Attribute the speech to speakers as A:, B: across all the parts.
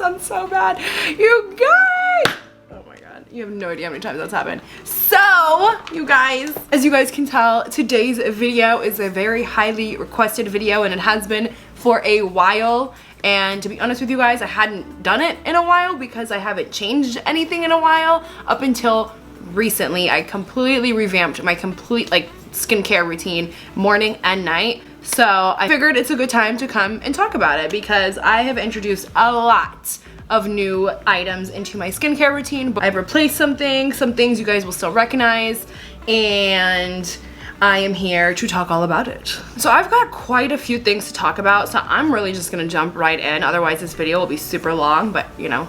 A: sounds so bad. You guys! Oh my god, you have no idea how many times that's happened. So, you guys, as you guys can tell, today's video is a very highly requested video, and it has been for a while. And to be honest with you guys, I hadn't done it in a while because I haven't changed anything in a while. Up until recently, I completely revamped my complete skincare routine, morning and night. So I figured it's a good time to come and talk about it because I have introduced a lot of new items into my skincare routine, but I've replaced some things you guys will still recognize, and I am here to talk all about it. So I've got quite a few things to talk about, so I'm really just gonna jump right in. Otherwise this video will be super long, but you know,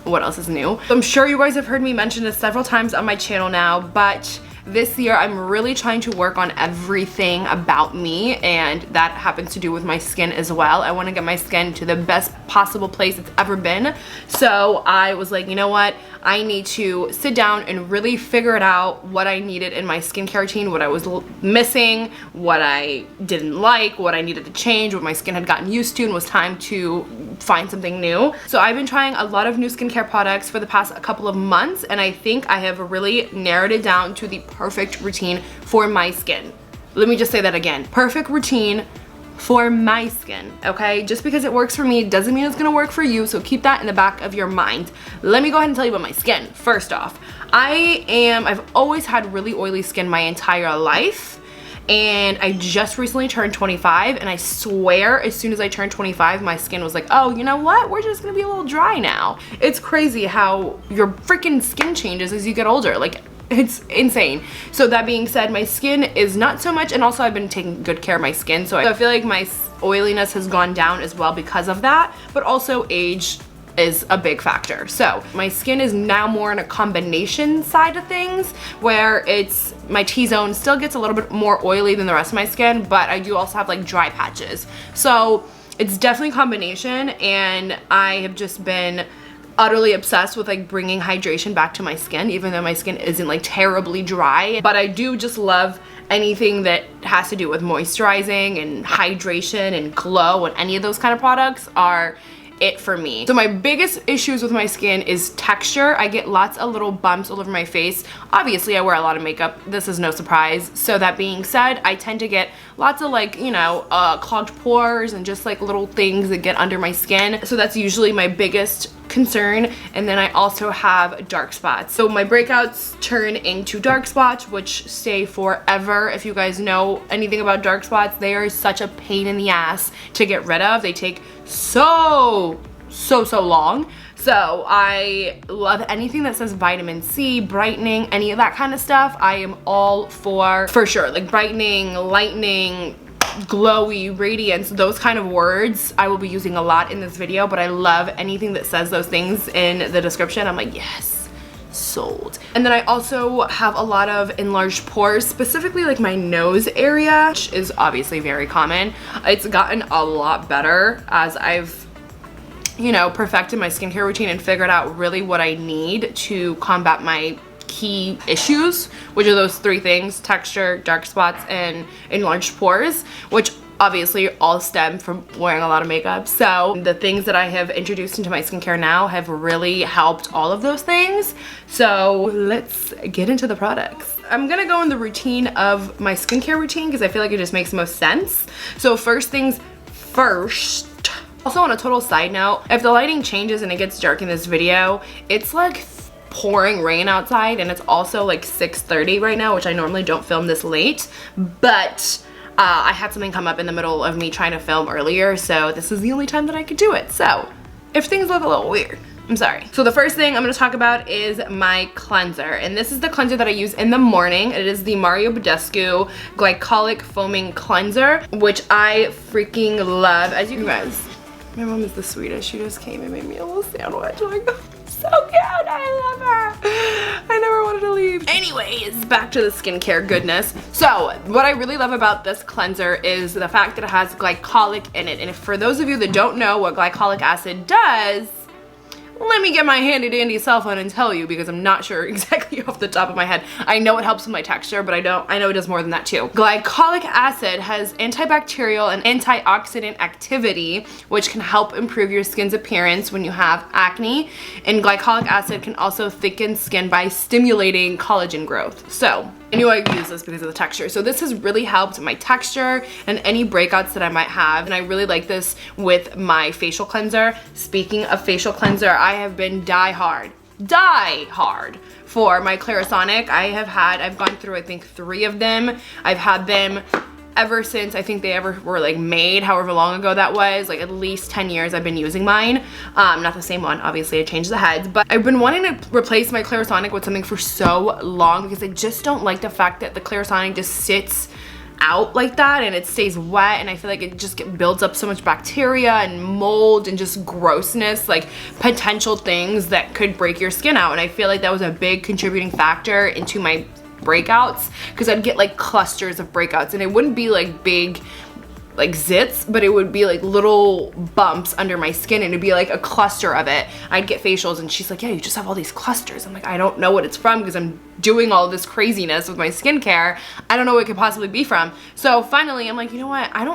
A: what else is new? So I'm sure you guys have heard me mention this several times on my channel now, but this year I'm really trying to work on everything about me, and that happens to do with my skin as well. I want to get my skin to the best possible place it's ever been. So I was like, you know what? I need to sit down and really figure it out, what I needed in my skincare routine, what I was missing, what I didn't like, what I needed to change, what my skin had gotten used to, and was time to find something new. So I've been trying a lot of new skincare products for the past couple of months, and I think I have really narrowed it down to the perfect routine for my skin. Let me just say that again. Perfect routine for my skin, okay? Just because it works for me doesn't mean it's gonna work for you, so keep that in the back of your mind. Let me go ahead and tell you about my skin. First off, I've always had really oily skin my entire life, and I just recently turned 25, and I swear as soon as I turned 25, my skin was like, oh, you know what? We're just gonna be a little dry now. It's crazy how your freaking skin changes as you get older. Like, it's insane. So that being said, my skin is not so much, and also I've been taking good care of my skin, so I feel like my oiliness has gone down as well because of that, but also age is a big factor. So my skin is now more in a combination side of things, where it's my T-zone still gets a little bit more oily than the rest of my skin, but I do also have like dry patches. So it's definitely a combination, and I have just been utterly obsessed with like bringing hydration back to my skin, even though my skin isn't like terribly dry. But I do just love anything that has to do with moisturizing and hydration and glow, and any of those kind of products are it for me. So my biggest issues with my skin is texture. I get lots of little bumps all over my face. Obviously I wear a lot of makeup, this is no surprise. So that being said, I tend to get lots of like, you know, clogged pores and just like little things that get under my skin. So that's usually my biggest concern. And then I also have dark spots. So my breakouts turn into dark spots, which stay forever. If you guys know anything about dark spots, they are such a pain in the ass to get rid of. They take so long. So I love anything that says vitamin C, brightening, any of that kind of stuff. I am all for sure. Like brightening, lightening, glowy, radiance, those kind of words I will be using a lot in this video, but I love anything that says those things in the description. I'm like, yes, sold. And then I also have a lot of enlarged pores, specifically like my nose area, which is obviously very common. It's gotten a lot better as I've, you know, perfected my skincare routine and figured out really what I need to combat my key issues, which are those three things: texture, dark spots, and enlarged pores, which obviously all stem from wearing a lot of makeup. So the things that I have introduced into my skincare now have really helped all of those things. So let's get into the products. I'm gonna go in the routine of my skincare routine because I feel like it just makes the most sense. So first things first. Also, on a total side note, if the lighting changes and it gets dark in this video, it's like pouring rain outside, and it's also like 6:30 right now, which I normally don't film this late, but I had something come up in the middle of me trying to film earlier, so this is the only time that I could do it. So if things look a little weird, I'm sorry. So the first thing I'm going to talk about is my cleanser, and this is the cleanser that I use in the morning. It is the Badescu Glycolic Foaming Cleanser, which I freaking love. As you guys, my mom is the sweetest. She just came and made me a little sandwich. Like, so cute, I love her. I never wanted to leave. Anyways, back to the skincare goodness. So what I really love about this cleanser is the fact that it has glycolic in it. And if for those of you that don't know what glycolic acid does, let me get my handy dandy cell phone and tell you, because I'm not sure exactly off the top of my head. I know it helps with my texture, but I know it does more than that too. Glycolic acid has antibacterial and antioxidant activity, which can help improve your skin's appearance when you have acne. And glycolic acid can also thicken skin by stimulating collagen growth. So I knew I'd use this because of the texture. So this has really helped my texture and any breakouts that I might have. And I really like this with my facial cleanser. Speaking of facial cleanser, I have been die hard for my Clarisonic. I've gone through, I think, 3 of them. I've had them ever since I think they ever were like made, however long ago that was, like at least 10 years I've been using mine. Not the same one, obviously I changed the heads, but I've been wanting to replace my Clarisonic with something for so long because I just don't like the fact that the Clarisonic just sits out like that and it stays wet, and I feel like it just builds up so much bacteria and mold and just grossness, like potential things that could break your skin out. And I feel like that was a big contributing factor into my breakouts, because I'd get like clusters of breakouts, and it wouldn't be like big like zits, but it would be like little bumps under my skin, and it'd be like a cluster of it. I'd get facials and she's like, yeah, you just have all these clusters. I'm like, I don't know what it's from because I'm doing all this craziness with my skincare. I don't know what it could possibly be from. So finally I'm like, you know what, I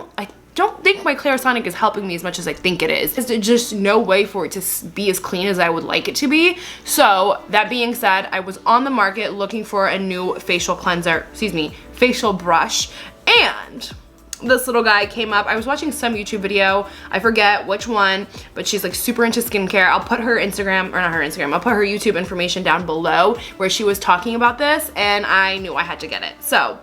A: don't think my Clarisonic is helping me as much as I think it is. There's just no way for it to be as clean as I would like it to be. So that being said, I was on the market looking for a new facial brush, and this little guy came up. I was watching some YouTube video, I forget which one, but she's like super into skincare. I'll put her Instagram, or not her Instagram, I'll put her YouTube information down below where she was talking about this, and I knew I had to get it. So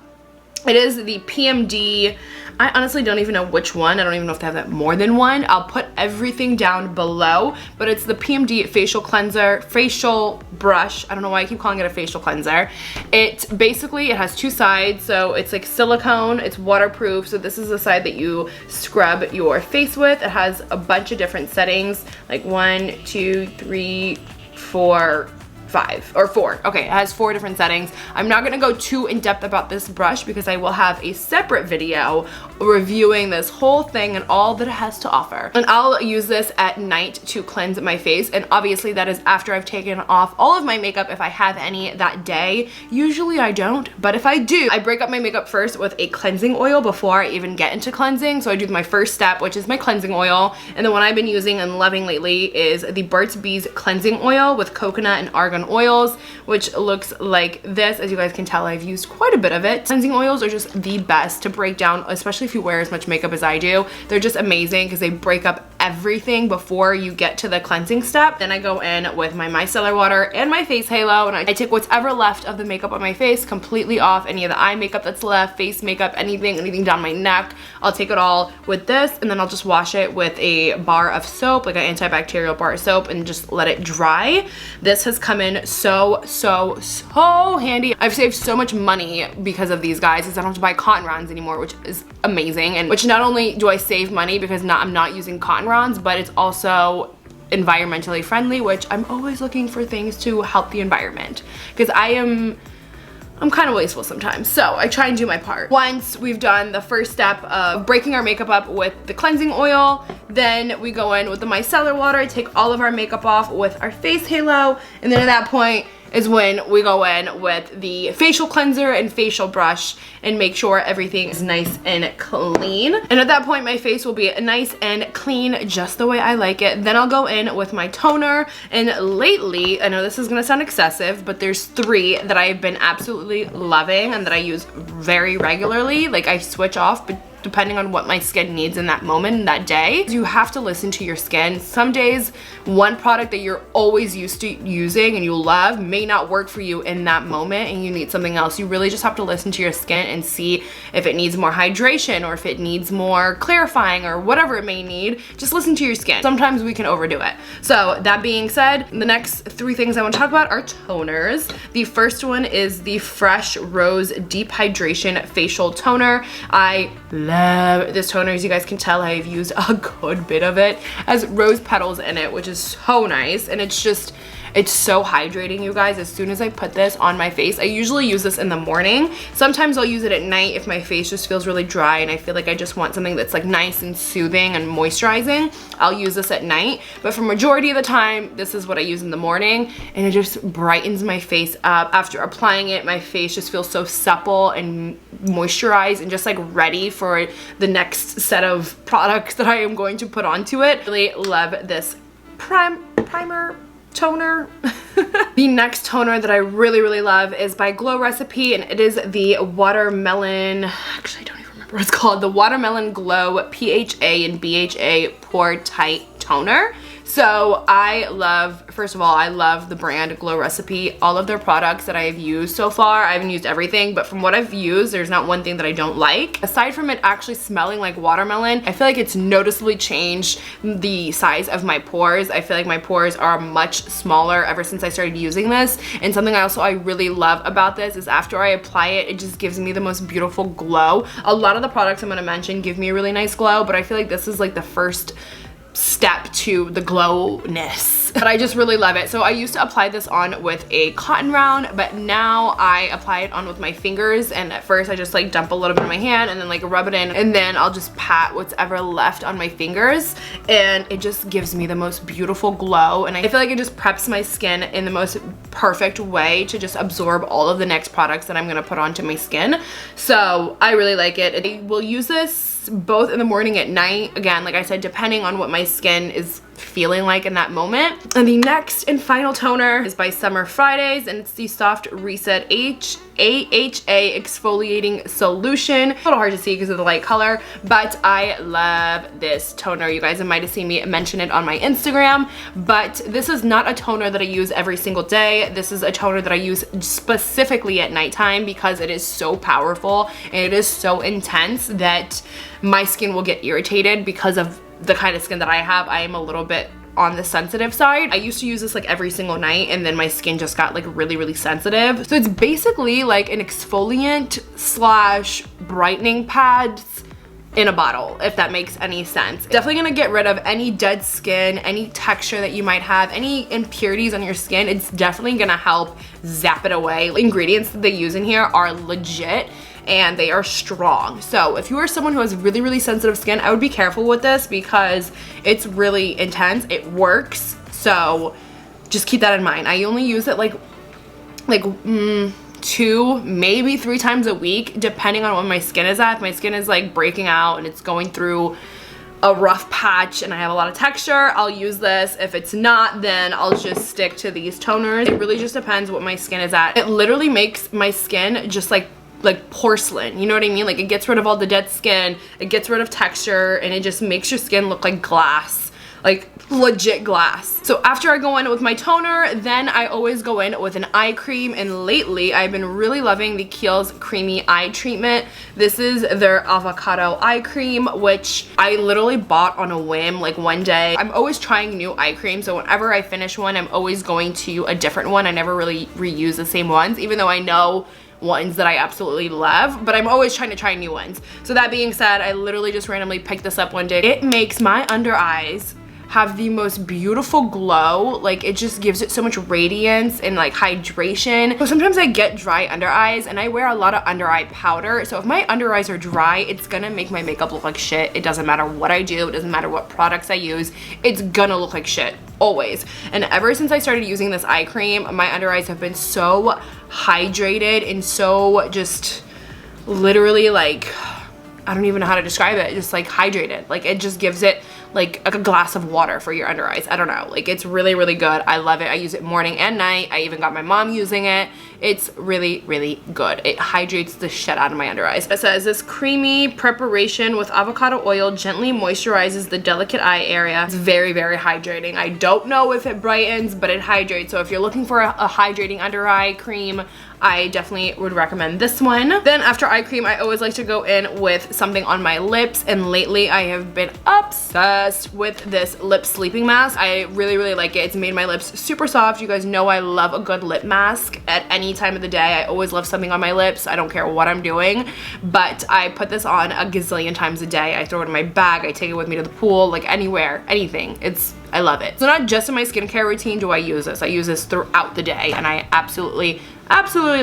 A: it is the PMD, I honestly don't even know which one. I don't even know if they have that more than one. I'll put everything down below, but it's the PMD facial brush. I don't know why I keep calling it a facial cleanser. It has 2 sides, so it's like silicone, it's waterproof. So this is the side that you scrub your face with. It has a bunch of different settings, like 1, 2, 3, 4, 5 or 4. Okay, it has 4 different settings. I'm not gonna go too in depth about this brush because I will have a separate video reviewing this whole thing and all that it has to offer. And I'll use this at night to cleanse my face, and obviously that is after I've taken off all of my makeup if I have any that day. Usually I don't, but if I do, I break up my makeup first with a cleansing oil before I even get into cleansing. So I do my first step, which is my cleansing oil, and the one I've been using and loving lately is the Burts Bees cleansing oil with coconut and argan oils, which looks like this. As you guys can tell, I've used quite a bit of it. Cleansing oils are just the best to break down, especially if you wear as much makeup as I do. They're just amazing because they break up everything before you get to the cleansing step. Then I go in with my micellar water and my face halo, and I take whatever left of the makeup on my face completely off, any of the eye makeup that's left, face makeup, anything down my neck. I'll take it all with this, and then I'll just wash it with a bar of soap, like an antibacterial bar of soap, and just let it dry. This has come in so handy. I've saved so much money because of these guys, because I don't have to buy cotton rounds anymore, which is amazing. And which not only do I save money because I'm not using cotton rounds, but it's also environmentally friendly, which I'm always looking for things to help the environment, because I'm kind of wasteful sometimes, so I try and do my part. Once we've done the first step of breaking our makeup up with the cleansing oil, then we go in with the micellar water, take all of our makeup off with our face halo, and then at that point is when we go in with the facial cleanser and facial brush and make sure everything is nice and clean. And at that point, my face will be nice and clean, just the way I like it. Then I'll go in with my toner, and lately, I know this is gonna sound excessive, but there's 3 that I've been absolutely loving and that I use very regularly. Like, I switch off, but depending on what my skin needs in that moment, that day. You have to listen to your skin. Some days, one product that you're always used to using and you love may not work for you in that moment, and you need something else. You really just have to listen to your skin and see if it needs more hydration or if it needs more clarifying or whatever it may need. Just listen to your skin. Sometimes we can overdo it. So that being said, the next 3 things I want to talk about are toners. The first one is the Fresh Rose Deep Hydration Facial Toner. I love this toner. As you guys can tell, I've used a good bit of it. It has rose petals in it, which is so nice, and it's It's so hydrating, you guys. As soon as I put this on my face, I usually use this in the morning. Sometimes I'll use it at night if my face just feels really dry and I feel like I just want something that's like nice and soothing and moisturizing. I'll use this at night, but for majority of the time, this is what I use in the morning, and it just brightens my face up. After applying it, my face just feels so supple and moisturized and just like ready for the next set of products that I am going to put onto it. Really love this primer toner. The next toner that I really love is by Glow Recipe, and it is the watermelon, actually I don't even remember what it's called, the Watermelon Glow PHA and BHA Pore Tight Toner. So I love, first of all, I love the brand Glow Recipe. All of their products that I have used so far, I haven't used everything, but from what I've used, there's not one thing that I don't like. Aside from it actually smelling like watermelon, I feel like it's noticeably changed the size of my pores. I feel like my pores are much smaller ever since I started using this. And something I really love about this is after I apply it, it just gives me the most beautiful glow. A lot of the products I'm going to mention give me a really nice glow, but I feel like this is like the first step to the glowness. But I just really love it. So I used to apply this on with a cotton round, but now I apply it on with my fingers, and at first I just like dump a little bit in my hand and then like rub it in, and then I'll just pat what's ever left on my fingers, and it just gives me the most beautiful glow, and I feel like it just preps my skin in the most perfect way to just absorb all of the next products that I'm gonna put onto my skin. So I really like it. I will use this both in the morning, at night, again, like I said, depending on what my skin is feeling like in that moment. And the next and final toner is by Summer Fridays, and it's the Soft Reset AHA Exfoliating Solution. A little hard to see because of the light color, but I love this toner. You guys might have seen me mention it on my Instagram, but this is not a toner that I use every single day. This is a toner that I use specifically at nighttime because it is so powerful and it is so intense that my skin will get irritated because of the kind of skin that I have. I am a little bit on the sensitive side. I used to use this like every single night, and then my skin just got like really sensitive. So it's basically like an exfoliant slash brightening pads in a bottle, if that makes any sense. Definitely gonna get rid of any dead skin, any texture that you might have, any impurities on your skin. It's definitely gonna help zap it away. Ingredients that they use in here are legit, and they are strong. So if you are someone who has really sensitive skin, I would be careful with this because it's really intense. It works, so just keep that in mind. I only use it like 2, maybe 3 times a week, depending on what my skin is at. If my skin is like breaking out and it's going through a rough patch and I have a lot of texture, I'll use this. If it's not, then I'll just stick to these toners. It really just depends what my skin is at. It literally makes my skin just like porcelain, you know what I mean? Like, it gets rid of all the dead skin, it gets rid of texture, and it just makes your skin look like glass, like legit glass. So after I go in with my toner, then I always go in with an eye cream, and lately I've been really loving the Kiehls Creamy Eye Treatment. This is their avocado eye cream, which I literally bought on a whim like one day. I'm always trying new eye cream, so whenever I finish one, I'm always going to a different one. I never really reuse the same ones, even though I know ones that I absolutely love, but I'm always trying to try new ones. So that being said, I literally just randomly picked this up one day. It makes my under eyes have the most beautiful glow. Like, it just gives it so much radiance and like hydration. So sometimes I get dry under eyes, and I wear a lot of under eye powder, so if my under eyes are dry, it's gonna make my makeup look like shit. It doesn't matter what I do, it doesn't matter what products I use, it's gonna look like shit, always. And ever since I started using this eye cream, my under eyes have been so hydrated and so just literally like, I don't even know how to describe it, just like hydrated. Like, it just gives it like a glass of water for your under eyes. I don't know, like, it's really good. I love it. I use it morning and night. I even got my mom using it. It's really good. It hydrates the shit out of my under eyes. It says this creamy preparation with avocado oil gently moisturizes the delicate eye area. It's very hydrating. I don't know if it brightens, but it hydrates. So if you're looking for a hydrating under eye cream, I definitely would recommend this one. Then after eye cream, I always like to go in with something on my lips, and lately I have been obsessed with this lip sleeping mask. I really, really like it. It's made my lips super soft. You guys know I love a good lip mask at any time of the day. I always love something on my lips. I don't care what I'm doing, but I put this on a gazillion times a day. I throw it in my bag. I take it with me to the pool, like anywhere, anything. I love it. So not just in my skincare routine do I use this. I use this throughout the day, and I absolutely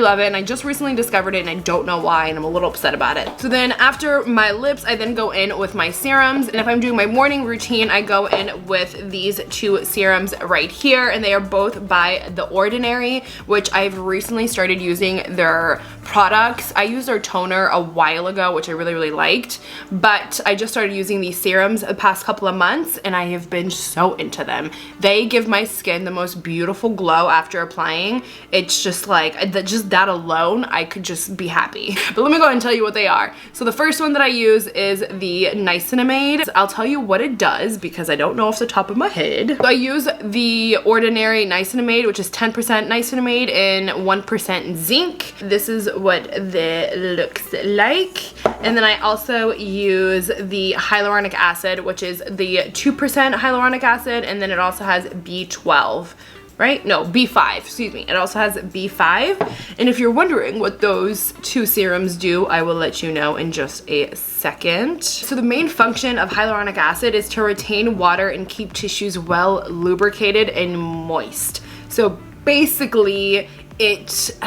A: love it. And I just recently discovered it, and I don't know why, and I'm a little upset about it. So then after my lips, I then go in with my serums, and if I'm doing my morning routine, I go in with these two serums right here, and they are both by The Ordinary, which I've recently started using their products. I used their toner a while ago, which I really, really liked, but I just started using these serums the past couple of months, and I have been so into them. They give my skin the most beautiful glow after applying. It's just like, just that alone, I could just be happy. But let me go ahead and tell you what they are. So the first one that I use is the Niacinamide. I'll tell you what it does because I don't know off the top of my head. So I use the Ordinary Niacinamide, which is 10% niacinamide and 1% zinc. This is what that looks like. And then I also use the hyaluronic acid, which is the 2% hyaluronic acid, and then it also has B12. Right? No, B5, excuse me. It also has B5. And if you're wondering what those two serums do, I will let you know in just a second. So the main function of hyaluronic acid is to retain water and keep tissues well lubricated and moist. So basically, it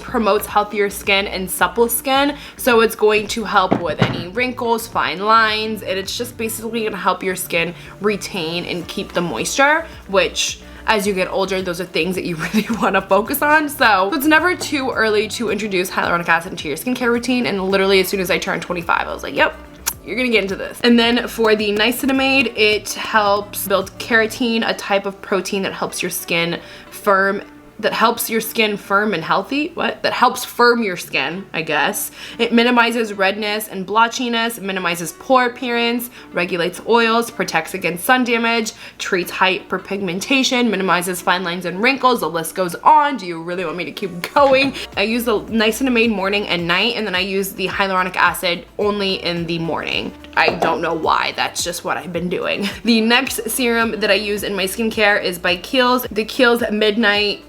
A: promotes healthier skin and supple skin. So it's going to help with any wrinkles, fine lines, and it's just basically going to help your skin retain and keep the moisture, which as you get older, those are things that you really want to focus on. So it's never too early to introduce hyaluronic acid into your skincare routine, and literally as soon as I turned 25, I was like, yep, you're gonna get into this. And then for the niacinamide, it helps build keratin, a type of protein that helps your skin firm and healthy. That helps firm your skin, I guess. It minimizes redness and blotchiness, minimizes pore appearance, regulates oils, protects against sun damage, treats hyperpigmentation, minimizes fine lines and wrinkles. The list goes on. Do you really want me to keep going? I use the niacinamide morning and night, and then I use the hyaluronic acid only in the morning. I don't know why, that's just what I've been doing. The next serum that I use in my skincare is by Kiehls, the Kiehls Midnight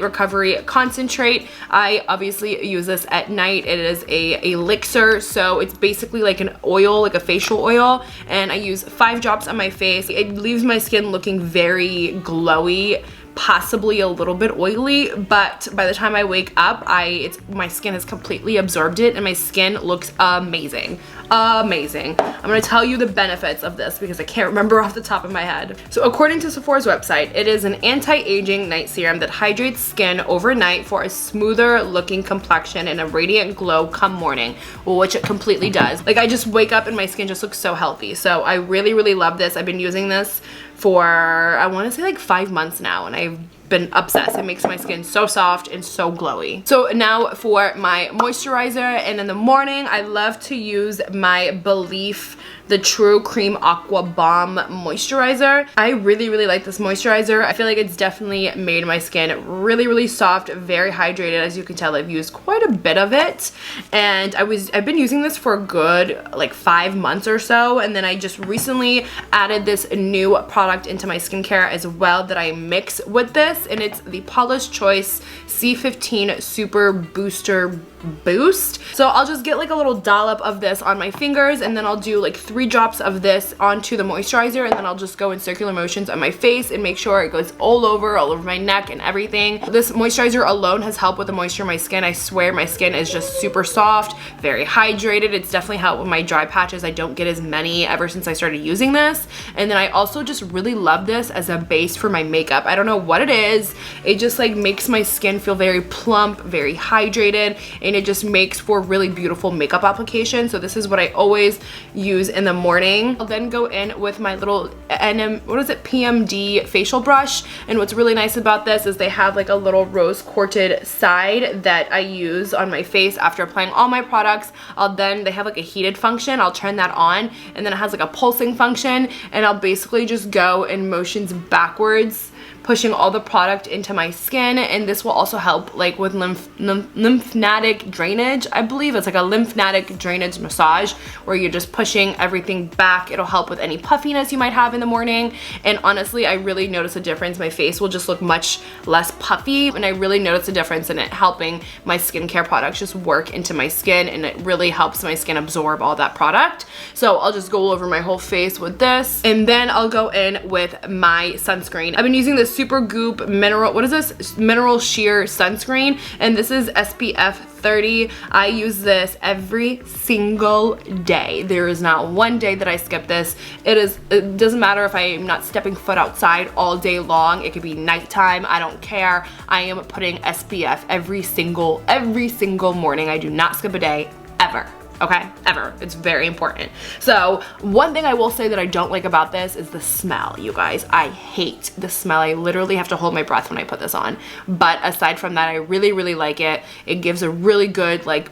A: Recovery Concentrate. I obviously use this at night. It is a elixir, so it's basically like an oil, like a facial oil, and I use 5 drops on my face. It leaves my skin looking very glowy, possibly a little bit oily, but by the time I wake up, my skin has completely absorbed it, and my skin looks amazing. Amazing. I'm gonna tell you the benefits of this because I can't remember off the top of my head. So according to Sephora's website, it is an anti-aging night serum that hydrates skin overnight for a smoother looking complexion and a radiant glow come morning, which it completely does. Like, I just wake up and my skin just looks so healthy. So I really, really love this. I've been using this for, I want to say like 5 months now, and I've been obsessed. It makes my skin so soft and so glowy. So now for my moisturizer, and in the morning I love to use my Belif the True Cream Aqua Bomb Moisturizer. I really, really like this moisturizer. I feel like it's definitely made my skin really, really soft, very hydrated. As you can tell, I've used quite a bit of it, and I've been using this for a good like 5 months or so, and then I just recently added this new product into my skincare as well that I mix with this, and it's the Paula's Choice C15 Super Booster Boost. So I'll just get like a little dollop of this on my fingers, and then I'll do like 3 drops of this onto the moisturizer, and then I'll just go in circular motions on my face and make sure it goes all over my neck and everything. This moisturizer alone has helped with the moisture in my skin. I swear my skin is just super soft, very hydrated. It's definitely helped with my dry patches. I don't get as many ever since I started using this. And then I also just really love this as a base for my makeup. I don't know what it is. It just like makes my skin feel very plump, very hydrated, and and it just makes for really beautiful makeup application. So this is what I always use in the morning. I'll then go in with my little PMD facial brush, and what's really nice about this is they have like a little rose quartzed side that I use on my face after applying all my products. They have like a heated function. I'll turn that on, and then it has like a pulsing function, and I'll basically just go in motions backwards, pushing all the product into my skin, and this will also help like with lymphatic drainage. I believe it's like a lymphatic drainage massage where you're just pushing everything back. It'll help with any puffiness you might have in the morning, and honestly I really notice a difference. My face will just look much less puffy, and I really notice a difference in it helping my skincare products just work into my skin, and it really helps my skin absorb all that product. So I'll just go over my whole face with this, and then I'll go in with my sunscreen. I've been using this Supergoop mineral sheer sunscreen, and this is SPF 30. I use this every single day. There is not one day that I skip this. It doesn't matter if I'm not stepping foot outside all day long. It could be nighttime. I don't care. I am putting SPF every single morning. I do not skip a day ever. Okay, ever. It's very important. So one thing I will say that I don't like about this is the smell, you guys. I hate the smell. I literally have to hold my breath when I put this on. But aside from that, I really, really like it. It gives a really good like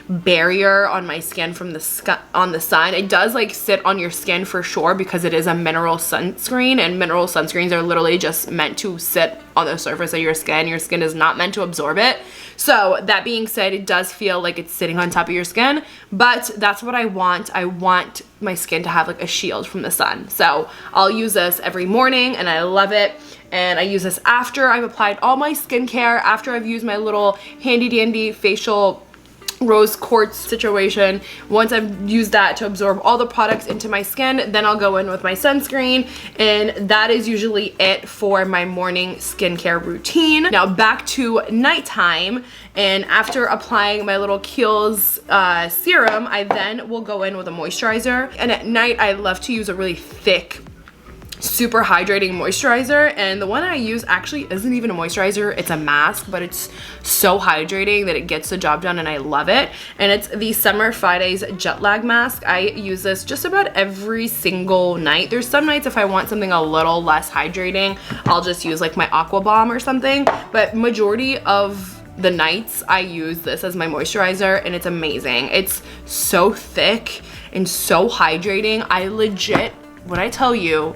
A: barrier on my skin from on the sun. It does like sit on your skin for sure because it is a mineral sunscreen, and mineral sunscreens are literally just meant to sit on the surface of your skin. Your skin is not meant to absorb it. So that being said, it does feel like it's sitting on top of your skin, but that's what I want. I want my skin to have like a shield from the sun. So I'll use this every morning, and I love it. And I use this after I've applied all my skincare, after I've used my little handy dandy facial rose quartz situation. Once I've used that to absorb all the products into my skin, then I'll go in with my sunscreen, and that is usually it for my morning skincare routine. Now back to nighttime, and after applying my little Kiehls serum, I then will go in with a moisturizer, and at night I love to use a really thick, super hydrating moisturizer, and the one I use actually isn't even a moisturizer, it's a mask, but it's so hydrating that it gets the job done, and I love it. And it's the Summer Fridays Jet Lag Mask. I use this just about every single night. There's some nights if I want something a little less hydrating, I'll just use like my Aqua Bomb or something, but majority of the nights I use this as my moisturizer, and it's amazing. It's so thick and so hydrating. I legit, when I tell you,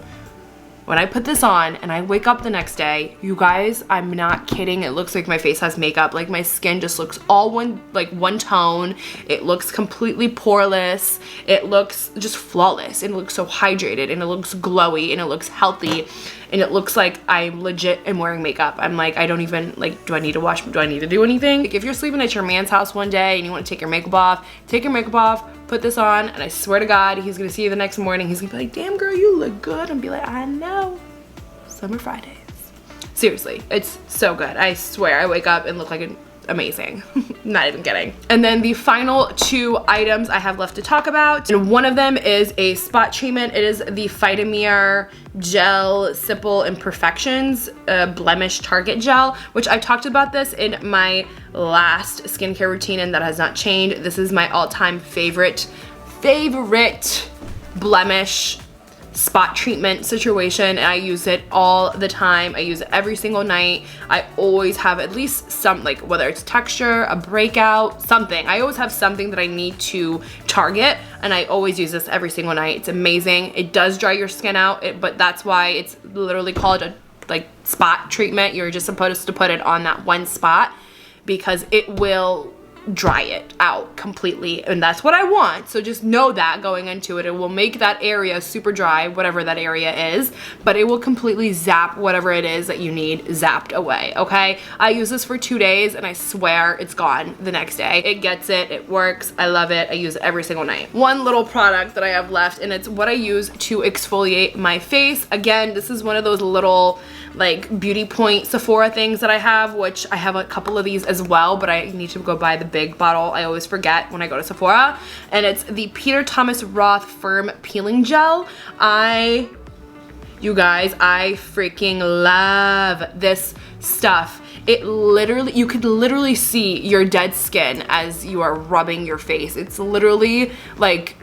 A: when I put this on and I wake up the next day, you guys, I'm not kidding, it looks like my face has makeup. Like my skin just looks all one tone. It looks completely poreless. It looks just flawless. It looks so hydrated, and it looks glowy, and it looks healthy, and it looks like I legit am wearing makeup. I'm like, I don't even, like, do I need to wash, do I need to do anything? Like if you're sleeping at your man's house one day and you want to take your makeup off, put this on, and I swear to God, he's gonna see you the next morning. He's gonna be like, damn girl, you look good. And be like, I know, Summer Fridays. Seriously, it's so good. I swear, I wake up and look like amazing. Not even kidding. And then the final two items I have left to talk about, and one of them is a spot treatment. It is the Phytomer Gel Simple Imperfections Blemish Target Gel, which I talked about this in my last skincare routine, and that has not changed. This is my all-time favorite blemish spot treatment situation, and I use it all the time. I use it every single night. I always have at least some, like whether it's texture, a breakout, something. I always have something that I need to target, and I always use this every single night. It's amazing. It does dry your skin out, but that's why it's literally called a like spot treatment. You're just supposed to put it on that one spot because it will dry it out completely, and that's what I want. So just know that going into it, it will make that area super dry, whatever that area is, but it will completely zap whatever it is that you need zapped away. Okay, I use this for 2 days, and I swear it's gone the next day. It gets it, it works, I love it. I use it every single night. One little product that I have left, and it's what I use to exfoliate my face. Again, this is one of those little like beauty point Sephora things that I have, which I have a couple of these as well, but I need to go buy the big bottle. I always forget when I go to Sephora, and it's the Peter Thomas Roth Firm Peeling Gel. You guys, I freaking love this stuff. it literally, you could literally see your dead skin as you are rubbing your face. It's literally like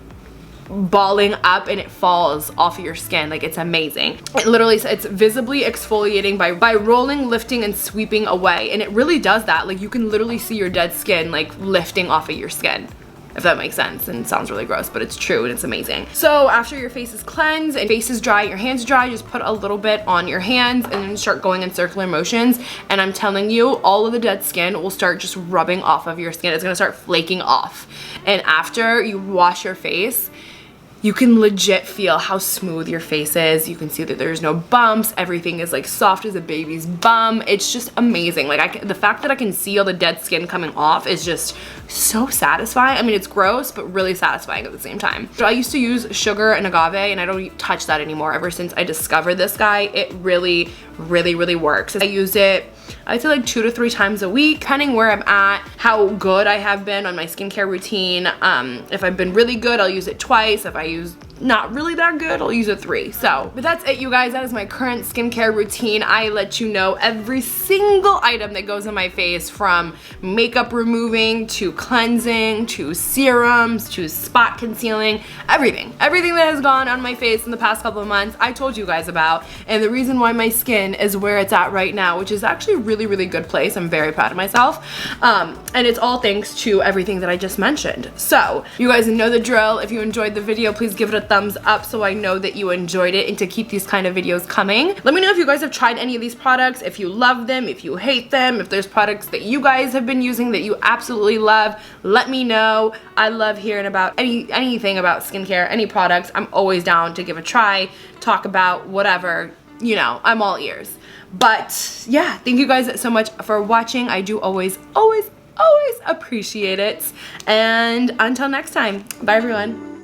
A: balling up and it falls off of your skin. Like, it's amazing. It literally, it's visibly exfoliating by rolling, lifting, and sweeping away, and it really does that. Like, you can literally see your dead skin like lifting off of your skin, if that makes sense, and it sounds really gross, but it's true and it's amazing. So after your face is cleansed and face is dry, your hands dry, just put a little bit on your hands and then start going in circular motions, and I'm telling you, all of the dead skin will start just rubbing off of your skin. It's gonna start flaking off, and after you wash your face, you can legit feel how smooth your face is. You can see that there's no bumps. Everything is like soft as a baby's bum. It's just amazing. Like, the fact that I can see all the dead skin coming off is just so satisfying. I mean, it's gross, but really satisfying at the same time. So I used to use sugar and agave, and I don't touch that anymore. Ever since I discovered this guy, it really, really, really works. I use it, I'd say like 2 to 3 times a week, depending where I'm at, how good I have been on my skincare routine. If I've been really good, I'll use it twice. If I use not really that good, I'll use it 3. So, but that's it, you guys. That is my current skincare routine. I let you know every single item that goes on my face, from makeup removing to cleansing to serums to spot concealing, everything that has gone on my face in the past couple of months, I told you guys about. And the reason why my skin is where it's at right now, which is actually a really, really good place, I'm very proud of myself, and it's all thanks to everything that I just mentioned. So you guys know the drill. If you enjoyed the video, please give it a thumbs up so I know that you enjoyed it, and to keep these kind of videos coming. Let me know if you guys have tried any of these products, if you love them, if you hate them, if there's products that you guys have been using that you absolutely love. Let me know. I love hearing about anything about skincare, any products. I'm always down to give a try, talk about whatever, you know, I'm all ears. But yeah, thank you guys so much for watching. I do always appreciate it. And until next time, bye everyone.